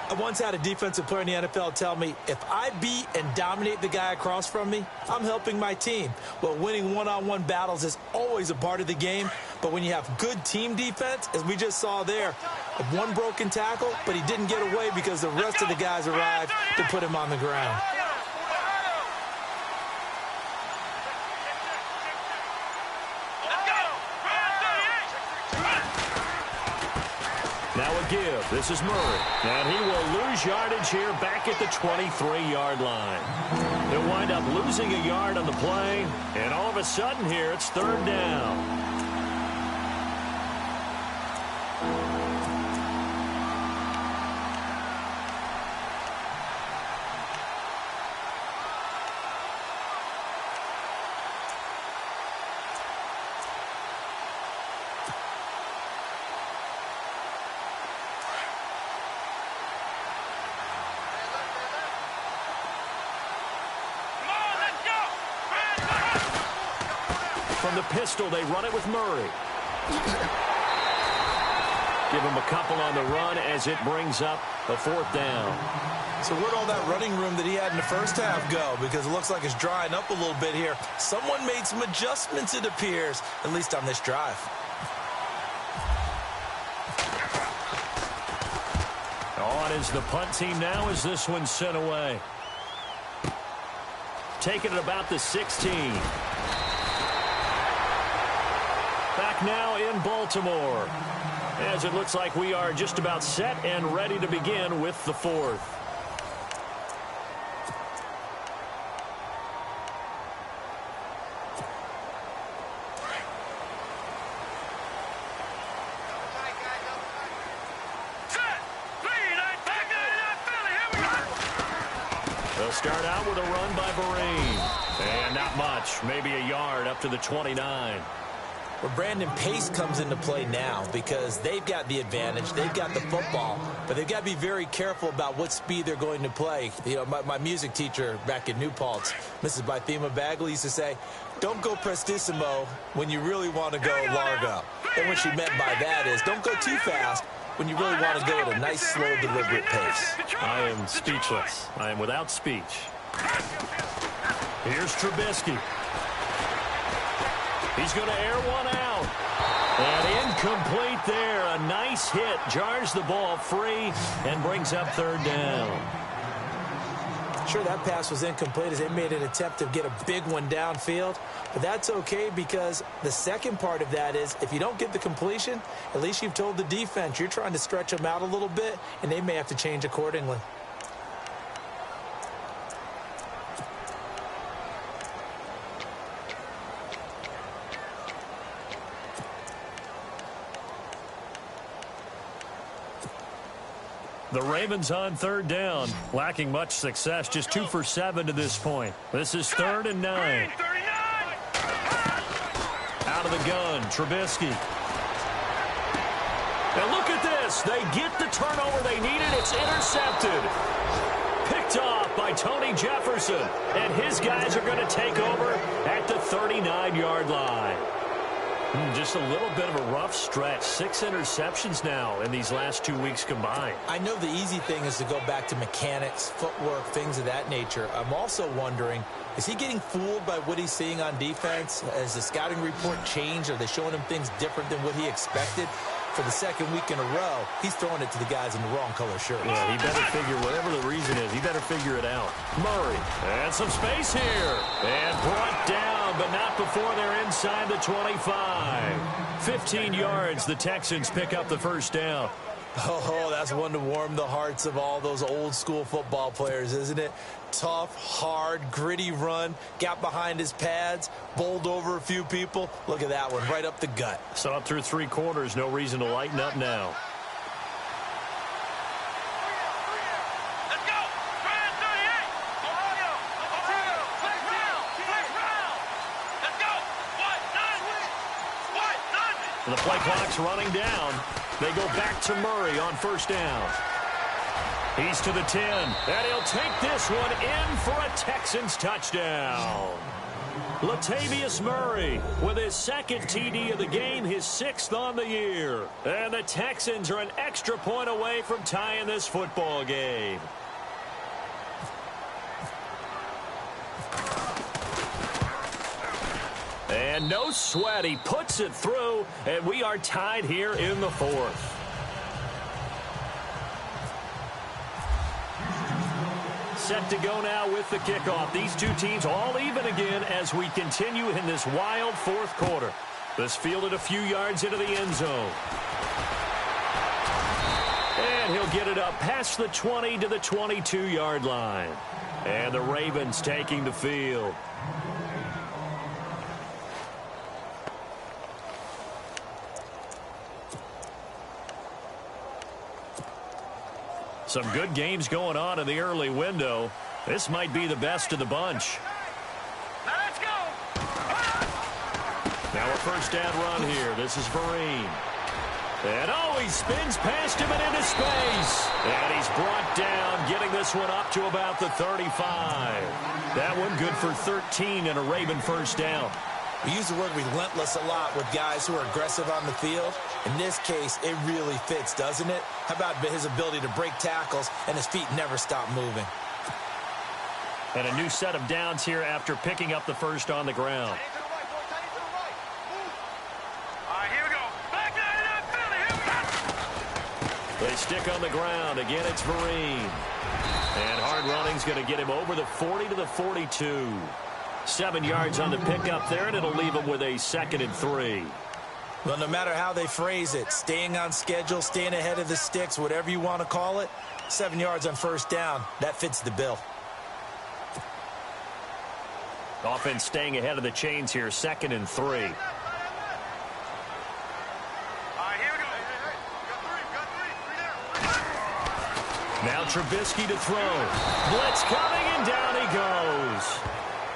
I once had a defensive player in the NFL tell me, if I beat and dominate the guy across from me, I'm helping my team. Well, winning one-on-one battles is always a part of the game, but when you have good team defense, as we just saw there, one broken tackle, but he didn't get away because the rest of the guys arrived to put him on the ground. Now a give. This is Murray. And he will lose yardage here back at the 23-yard line. He'll wind up losing a yard on the play. And all of a sudden here, it's 3rd down. From the pistol, they run it with Murray. Give him a couple on the run as it brings up a fourth down. So where'd all that running room that he had in the first half go? Because it looks like it's drying up a little bit here. Someone made some adjustments, it appears, at least on this drive. On is the punt team now as this one's sent away. Taking it about the 16. Back now in Baltimore, as it looks like we are just about set and ready to begin with the fourth. They'll start out with a run by Vereen. And not much, maybe a yard up to the 29. Well, Brandon, pace comes into play now because they've got the advantage. They've got the football, but they've got to be very careful about what speed they're going to play. You know, my music teacher back in New Paltz, Mrs. Bythema Bagley, used to say, don't go prestissimo when you really want to go largo. And what she meant by that is don't go too fast when you really want to go at a nice, slow, deliberate pace. I am speechless. I am without speech. Here's Trubisky. He's going to air one out. And incomplete there. A nice hit. Jars the ball free and brings up third down. Sure, that pass was incomplete as they made an attempt to get a big one downfield. But that's okay because the second part of that is if you don't get the completion, at least you've told the defense you're trying to stretch them out a little bit, and they may have to change accordingly. The Ravens on third down, lacking much success, just 2 for 7 to this point. This is 3rd and 9. Out of the gun, Trubisky. And look at this. They get the turnover they needed. It's intercepted. Picked off by Tony Jefferson. And his guys are going to take over at the 39-yard line. Just a little bit of a rough stretch. 6 interceptions now in these last 2 weeks combined. I know the easy thing is to go back to mechanics, footwork, things of that nature. I'm also wondering, is he getting fooled by what he's seeing on defense? Has the scouting report changed? Are they showing him things different than what he expected? For the second week in a row, he's throwing it to the guys in the wrong color shirts. Yeah, he better figure, whatever the reason is, he better figure it out. Murray, and some space here. And brought down, but not before they're inside the 25. 15 yards, the Texans pick up the first down. Oh, that's one to warm the hearts of all those old-school football players, isn't it? Tough, hard, gritty run, got behind his pads, bowled over a few people. Look at that one, right up the gut. So up through 3 quarters, no reason to lighten up now. Let's go! Ryan 38! Ohio! Flex round! Flex round! Let's go! What? None! The play clock's running down. They go back to Murray on first down. He's to the 10, and he'll take this one in for a Texans touchdown. Latavius Murray with his 2nd TD of the game, his 6th on the year. And the Texans are an extra point away from tying this football game. And no sweat, he puts it through, and we are tied here in the 4th. Set to go now with the kickoff. These two teams all even again as we continue in this wild 4th quarter. This fielded a few yards into the end zone. And he'll get it up past the 20 to the 22-yard line. And the Ravens taking the field. Some good games going on in the early window. This might be the best of the bunch. Now let's go! Now a first down run here. This is Vereen. And oh, he spins past him and into space. And he's brought down, getting this one up to about the 35. That one good for 13 and a Raven first down. We use the word relentless a lot with guys who are aggressive on the field. In this case, it really fits, doesn't it? How about his ability to break tackles and his feet never stop moving? And a new set of downs here after picking up the first on the ground. They stick on the ground. Again, it's Vereen. And hard running's going to get him over the 40 to the 42. 7 yards on the pickup there, and it'll leave him with a 2nd and 3. Well, no matter how they phrase it, staying on schedule, staying ahead of the sticks, whatever you want to call it, 7 yards on first down, that fits the bill. Offense staying ahead of the chains here, 2nd and 3. Now Trubisky to throw. Blitz coming, and down he goes.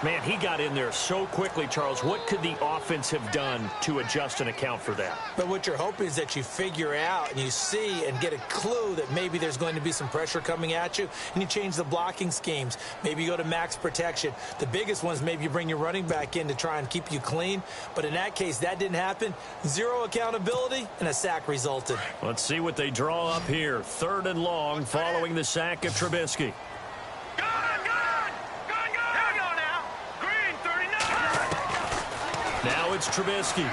Man, he got in there so quickly, Charles. What could the offense have done to adjust and account for that? But what you're hoping is that you figure out and you see and get a clue that maybe there's going to be some pressure coming at you, and you change the blocking schemes. Maybe you go to max protection. The biggest one is maybe you bring your running back in to try and keep you clean. But in that case, that didn't happen. Zero accountability, and a sack resulted. Let's see what they draw up here. 3rd and long following the sack of Trubisky. Now it's Trubisky.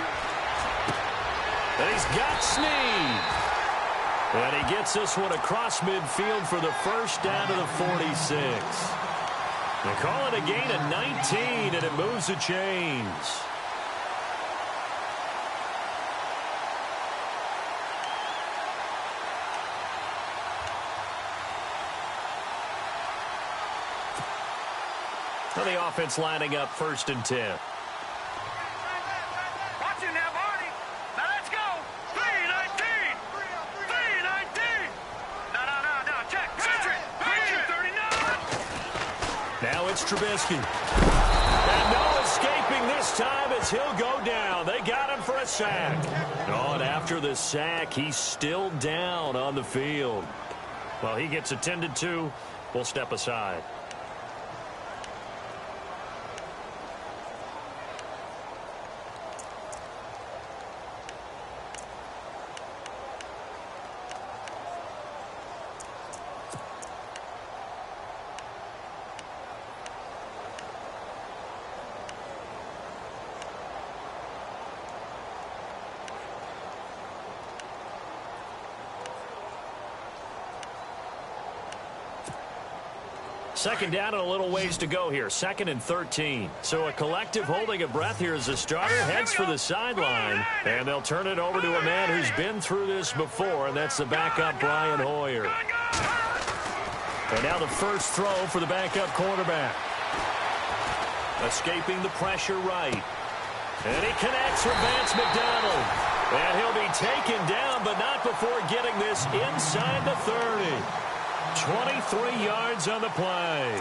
And he's got Snead. And he gets this one across midfield for the first down to the 46. They call it a gain of 19, and it moves the chains. So the offense lining up 1st and 10. Now it's Trubisky. And no escaping this time as he'll go down. They got him for a sack. Oh, and after the sack, he's still down on the field. Well, he gets attended to. We'll step aside. Second down and a little ways to go here. 2nd and 13. So a collective holding of breath here as the starter heads for the sideline. And they'll turn it over to a man who's been through this before, and that's the backup Brian Hoyer. And now the first throw for the backup quarterback. Escaping the pressure right. And he connects with Vance McDonald. And he'll be taken down, but not before getting this inside the 30. 23 yards on the play.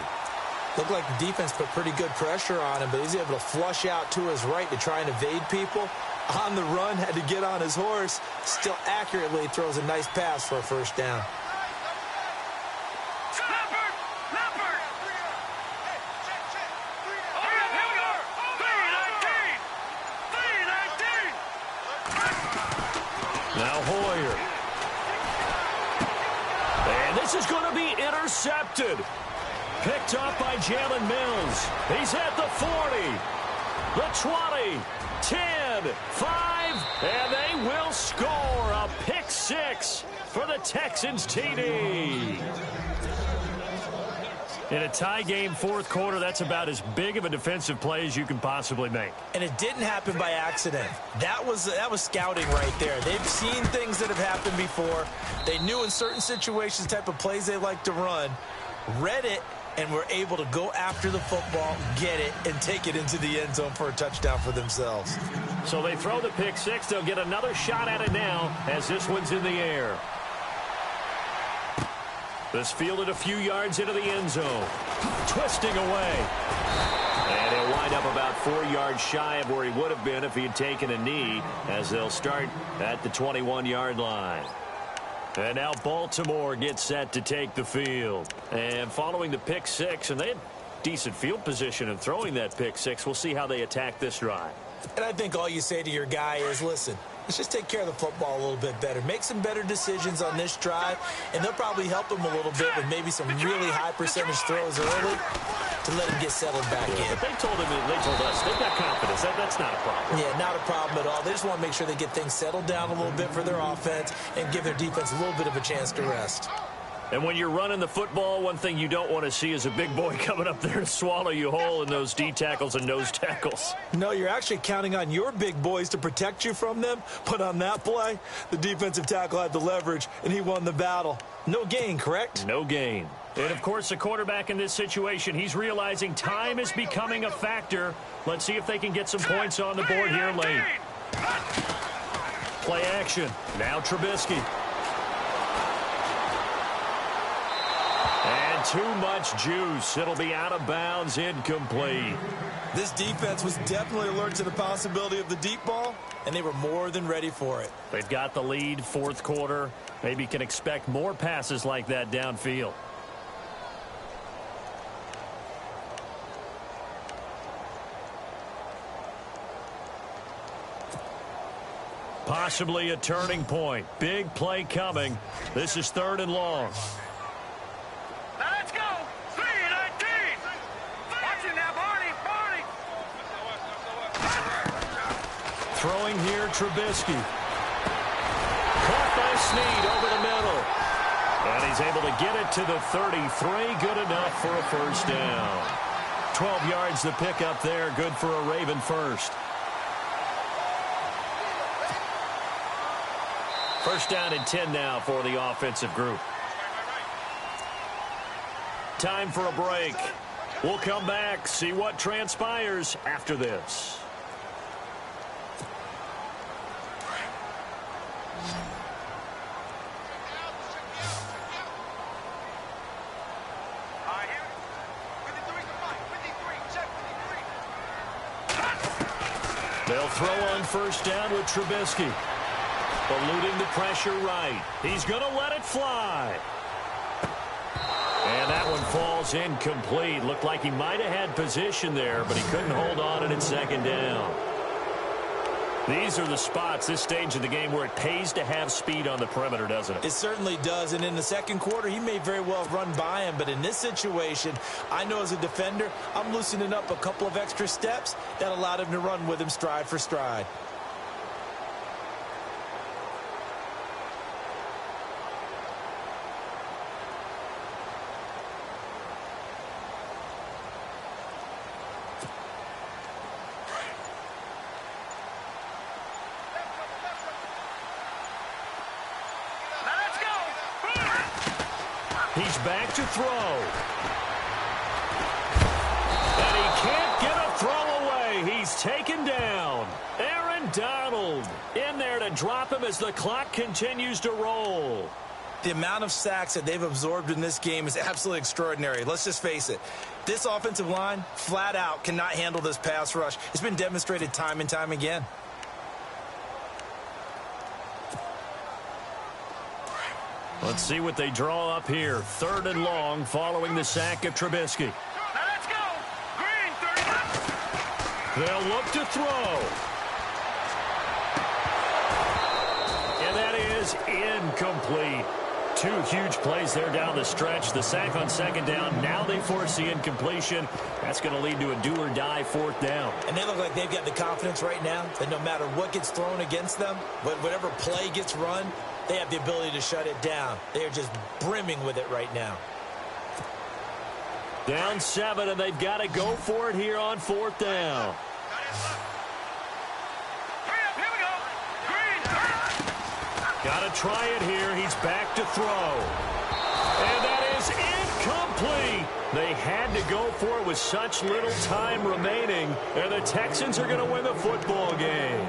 Looked like the defense put pretty good pressure on him, but he's able to flush out to his right to try and evade people. On the run, had to get on his horse. Still accurately throws a nice pass for a first down. Now Hoyer. And this is going to be intercepted. Picked up by Jalen Mills. He's at the 40, the 20, 10, 5, and they will score a pick six for the Texans TD. In a tie game, fourth quarter, that's about as big of a defensive play as you can possibly make. And it didn't happen by accident. That was scouting right there. They've seen things that have happened before. They knew in certain situations the type of plays they like to run, read it, and were able to go after the football, get it, and take it into the end zone for a touchdown for themselves. So they throw the pick six. They'll get another shot at it now as this one's in the air. This fielded a few yards into the end zone. Twisting away. And he'll wind up about 4 yards shy of where he would have been if he had taken a knee, as they'll start at the 21-yard line. And now Baltimore gets set to take the field. And following the pick six, and they had decent field position in throwing that pick six, we'll see how they attack this drive. And I think all you say to your guy is, listen, let's just take care of the football a little bit better. Make some better decisions on this drive, and they'll probably help him a little bit with maybe some really high percentage throws early to let him get settled back in. But they told us, they've got confidence. That's not a problem. Yeah, not a problem at all. They just want to make sure they get things settled down a little bit for their offense and give their defense a little bit of a chance to rest. And when you're running the football, one thing you don't want to see is a big boy coming up there to swallow you whole in those D tackles and nose tackles. No, you're actually counting on your big boys to protect you from them. But on that play, the defensive tackle had the leverage, and he won the battle. No gain, correct? No gain. And, of course, the quarterback in this situation, he's realizing time is becoming a factor. Let's see if they can get some points on the board here late. Play action. Now Trubisky. And too much juice. It'll be out of bounds, incomplete. This defense was definitely alert to the possibility of the deep ball, and they were more than ready for it. They've got the lead, fourth quarter. Maybe can expect more passes like that downfield. Possibly a turning point. Big play coming. This is 3rd and long. Now let's go. 3-19. Watch it now, Barney. Throwing here, Trubisky. Caught by Snead over the middle. And he's able to get it to the 33. Good enough for a first down. 12 yards the pickup there. Good for a Raven first. First down and 10 now for the offensive group. Time for a break. We'll come back, see what transpires after this. They'll throw on first down with Trubisky. Eluding the pressure right. He's going to let it fly. And that one falls incomplete. Looked like he might have had position there, but he couldn't hold on and it's 2nd down. These are the spots, this stage of the game, where it pays to have speed on the perimeter, doesn't it? It certainly does, and in the second quarter, he may very well run by him, but in this situation, I know as a defender, I'm loosening up a couple of extra steps that allowed him to run with him stride for stride. He's back to throw. And he can't get a throw away. He's taken down. Aaron Donald in there to drop him as the clock continues to roll. The amount of sacks that they've absorbed in this game is absolutely extraordinary. Let's just face it. This offensive line, flat out, cannot handle this pass rush. It's been demonstrated time and time again. Let's see what they draw up here. 3rd and long following the sack of Trubisky. Now let's go. Green, 30. They'll look to throw. And that is incomplete. 2 huge plays there down the stretch. The sack on 2nd down. Now they force the incompletion. That's going to lead to a do-or-die 4th down. And they look like they've got the confidence right now that no matter what gets thrown against them, whatever play gets run, they have the ability to shut it down. They are just brimming with it right now. Down 7, and they've got to go for it here on 4th down. Here we go. Green, Got to try it here. He's back to throw. And that is incomplete. They had to go for it with such little time remaining, and the Texans are going to win the football game.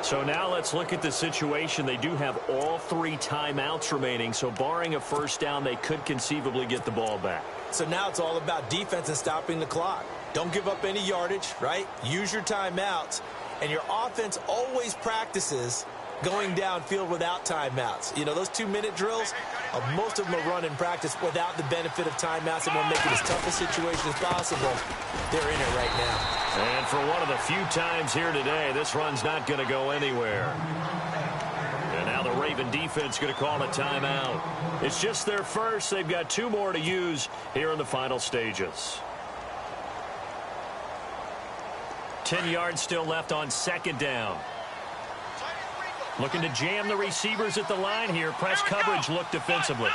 So now let's look at the situation. They do have all 3 timeouts remaining, so barring a first down, they could conceivably get the ball back. So now it's all about defense and stopping the clock. Don't give up any yardage, right? Use your timeouts. And your offense always practices going downfield without timeouts. You know, those 2-minute drills, Most of them are run in practice without the benefit of timeouts and will make it as tough a situation as possible. They're in it right now. And for one of the few times here today, this run's not going to go anywhere. And now the Raven defense going to call a timeout. It's just their first. They've got 2 more to use here in the final stages. 10 yards still left on second down. Looking to jam the receivers at the line here. Press coverage look defensively.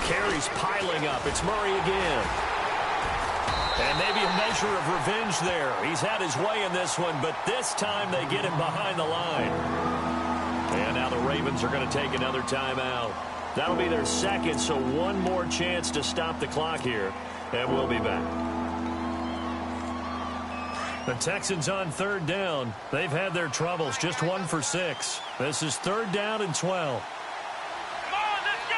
Carries piling up. It's Murray again. And maybe a measure of revenge there. He's had his way in this one, but this time they get him behind the line. And now the Ravens are going to take another timeout. That'll be their second, so one more chance to stop the clock here. And we'll be back. The Texans on third down. They've had their troubles. Just 1 for 6. This is 3rd down and 12. Come on, let's go.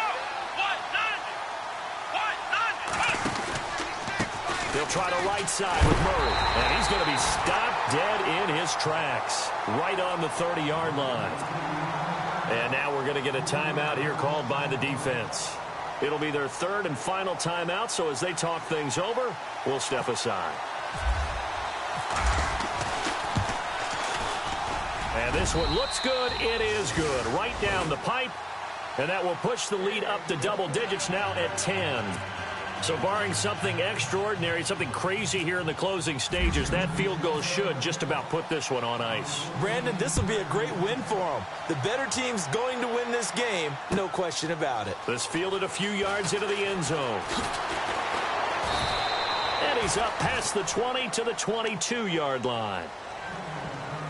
1-9. They'll try the right side with Murray. And he's going to be stopped dead in his tracks. Right on the 30-yard line. And now we're going to get a timeout here called by the defense. It'll be their 3rd and final timeout, so as they talk things over, we'll step aside. And this one looks good. It is good. Right down the pipe. And that will push the lead up to double digits now at 10. So barring something extraordinary, something crazy here in the closing stages, that field goal should just about put this one on ice. Brandon, this will be a great win for them. The better team's going to win this game, no question about it. This fielded a few yards into the end zone. And he's up past the 20 to the 22-yard line.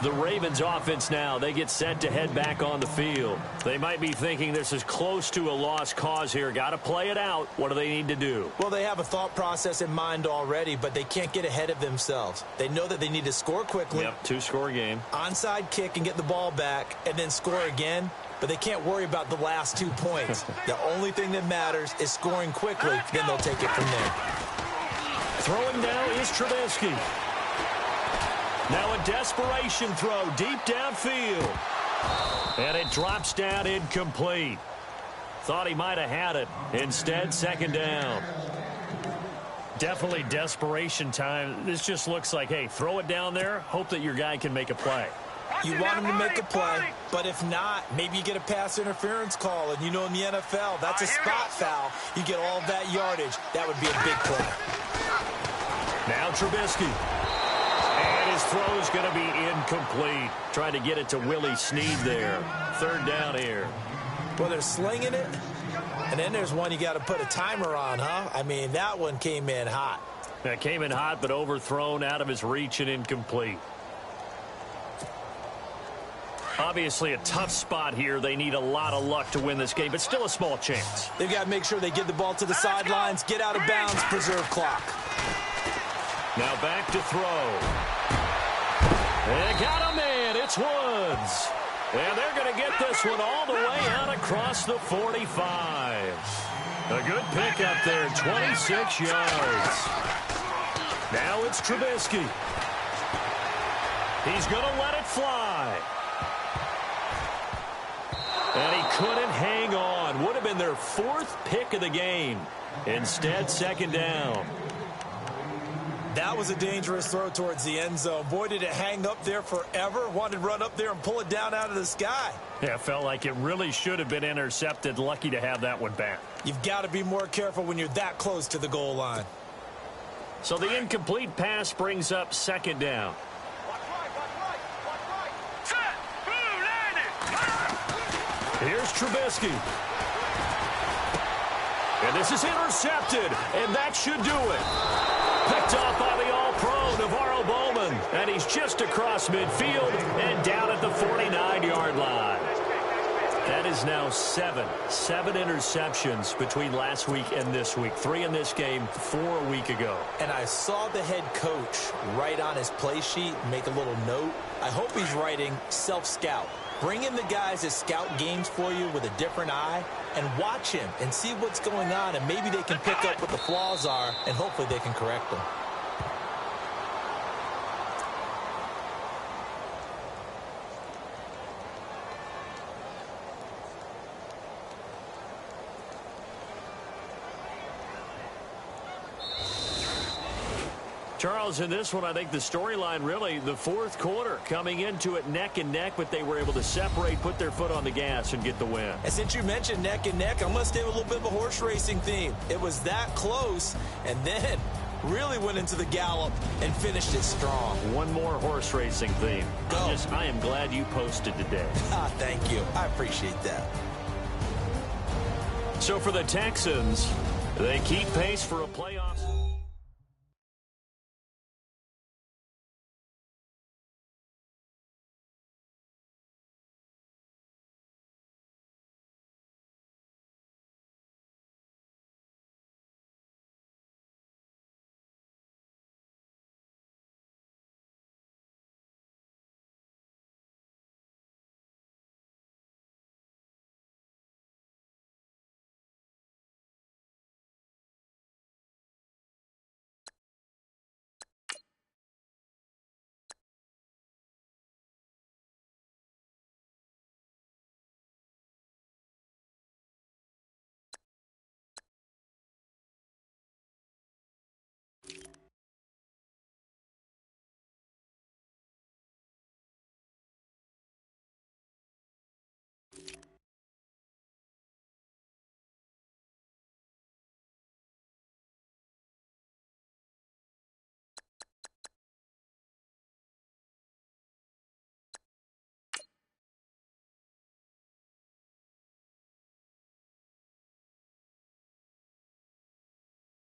The Ravens offense now, they get set to head back on the field. They might be thinking this is close to a lost cause here. Got to play it out. What do they need to do? Well, they have a thought process in mind already, but they can't get ahead of themselves. They know that they need to score quickly. Yep, 2-score game. Onside kick and get the ball back and then score again. But they can't worry about the last 2 points. The only thing that matters is scoring quickly. Then they'll take it from there. Throwing now is Trubisky. Now a desperation throw deep downfield. And it drops down incomplete. Thought he might have had it. Instead, 2nd down. Definitely desperation time. This just looks like, hey, throw it down there. Hope that your guy can make a play. You want him to make a play, but if not, maybe you get a pass interference call. And you know in the NFL, that's a spot foul. You get all of that yardage. That would be a big play. Now Trubisky. And his throw is going to be incomplete. Trying to get it to Willie Snead there. 3rd down here. Well, they're slinging it. And then there's one you got to put a timer on, huh? I mean, that one came in hot. That came in hot, but overthrown, out of his reach, and incomplete. Obviously a tough spot here. They need a lot of luck to win this game, but still a small chance. They've got to make sure they get the ball to the sidelines, get out of bounds, preserve clock. Now back to throw. And got a man. It's Woods. And they're going to get this one all the way out across the 45. A good pick up there, 26 yards. Now it's Trubisky. He's going to let it fly. And he couldn't hang on. Would have been their 4th pick of the game. Instead, 2nd down. That was a dangerous throw towards the end zone. Boy, did it hang up there forever. Wanted to run up there and pull it down out of the sky. Yeah, it felt like it really should have been intercepted. Lucky to have that one back. You've got to be more careful when you're that close to the goal line. So the incomplete pass brings up 2nd down. Here's Trubisky. And this is intercepted, and that should do it. Picked off by the All-Pro, Navarro Bowman. And he's just across midfield and down at the 49-yard line. That is now 7 interceptions between last week and this week. 3 in this game, 4 a week ago. And I saw the head coach write on his play sheet, make a little note. I hope he's writing self-scout. Bring in the guys that scout games for you with a different eye and watch him and see what's going on, and maybe they can pick up what the flaws are, and hopefully they can correct them. Charles, in this one, I think the storyline really, the fourth quarter, coming into it neck and neck, but they were able to separate, put their foot on the gas, and get the win. And since you mentioned neck and neck, I'm going to stay with a little bit of a horse racing theme. It was that close, and then really went into the gallop and finished it strong. One more horse racing theme. Go. I am glad you posted today. Thank you. I appreciate that. So for the Texans, they keep pace for a playoff.